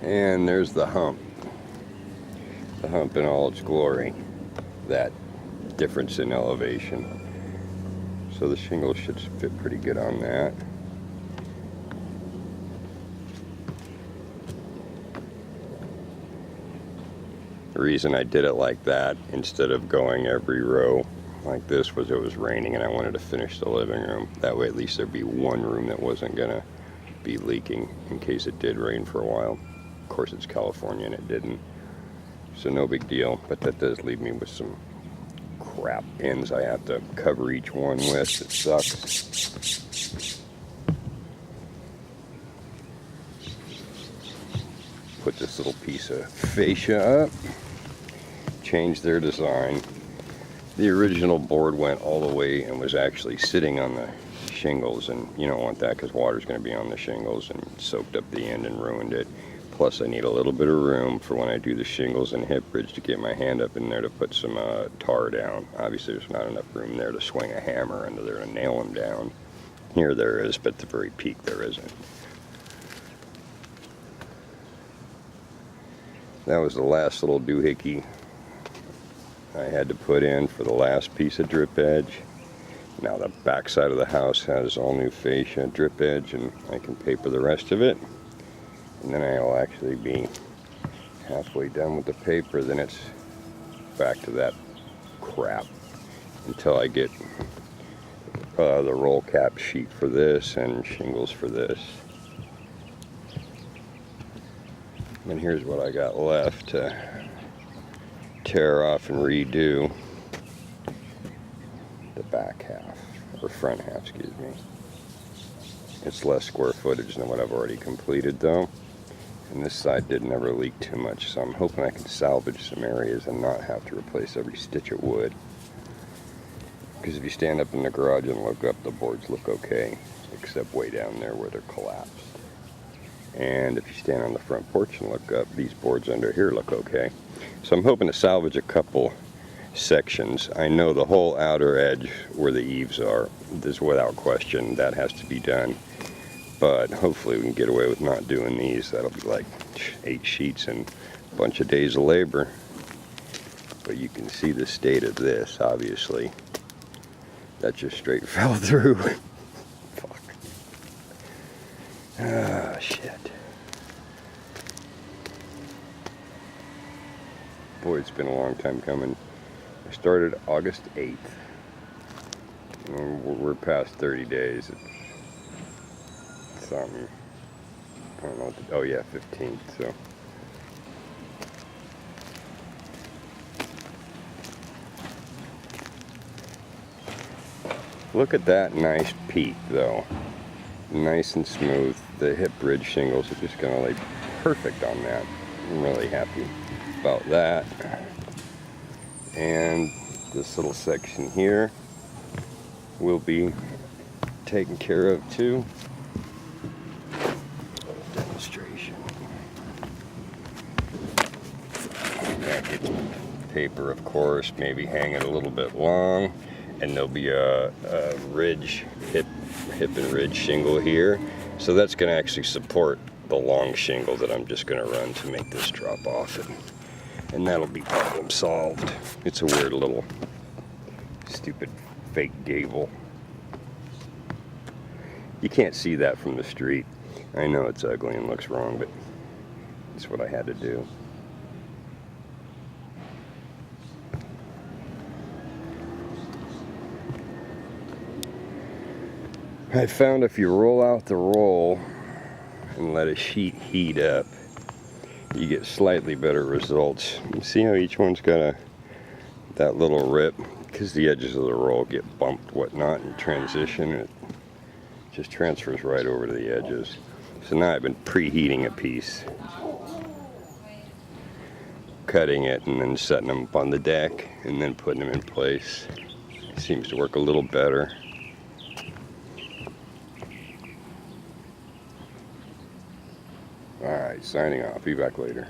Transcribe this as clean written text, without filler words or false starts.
And there's the hump. The hump in all its glory. That difference in elevation. So the shingles should fit pretty good on that. The reason I did it like that instead of going every row like this was it was raining and I wanted to finish the living room. That way at least there'd be one room that wasn't gonna be leaking in case it did rain for a while. Of course it's California and it didn't, so no big deal, but that does leave me with some crap ends I have to cover each one with. It sucks. Put this little piece of fascia up, change their design. The original board went all the way and was actually sitting on the shingles, and you don't want that because water's going to be on the shingles and soaked up the end and ruined it. Plus I need a little bit of room for when I do the shingles and hip bridge to get my hand up in there to put some tar down. Obviously there's not enough room there to swing a hammer under there and nail them down. Here there is, but at the very peak there isn't. That was the last little doohickey I had to put in for the last piece of drip edge. Now the back side of the house has all new fascia drip edge and I can paper the rest of it. And then I'll actually be halfway done with the paper, then it's back to that crap until I get the roll cap sheet for this and shingles for this. And here's what I got left to tear off and redo the back half, or front half, excuse me. It's less square footage than what I've already completed though. And this side didn't ever leak too much, so I'm hoping I can salvage some areas and not have to replace every stitch of wood. Because if you stand up in the garage and look up, the boards look okay, except way down there where they're collapsed. And if you stand on the front porch and look up, these boards under here look okay. So I'm hoping to salvage a couple sections. I know the whole outer edge where the eaves are, this without question, that has to be done. But hopefully we can get away with not doing these. That'll be like 8 sheets and a bunch of days of labor. But you can see the state of this, obviously. That just straight fell through. Fuck. Ah, shit. Boy, it's been a long time coming. I started August 8th. And we're past 30 days. It's something. I don't know what the, oh yeah, 15th, so. Look at that nice peak though. Nice and smooth. The hip bridge shingles are just gonna lay perfect on that. I'm really happy about that. And this little section here will be taken care of too. Demonstration. That gets paper, of course, maybe hang it a little bit long. And there'll be a ridge, hip and ridge shingle here. So that's gonna actually support the long shingle that I'm just gonna run to make this drop off. And that'll be problem solved. It's a weird little stupid fake gable. You can't see that from the street. I know it's ugly and looks wrong, but it's what I had to do. I found if you roll out the roll and let a sheet heat up, you get slightly better results. You see how each one's got that little rip? Because the edges of the roll get bumped, whatnot, in transition. It just transfers right over to the edges. So now I've been preheating a piece, cutting it, and then setting them up on the deck, and then putting them in place. It seems to work a little better. Alright, signing off. Be back later.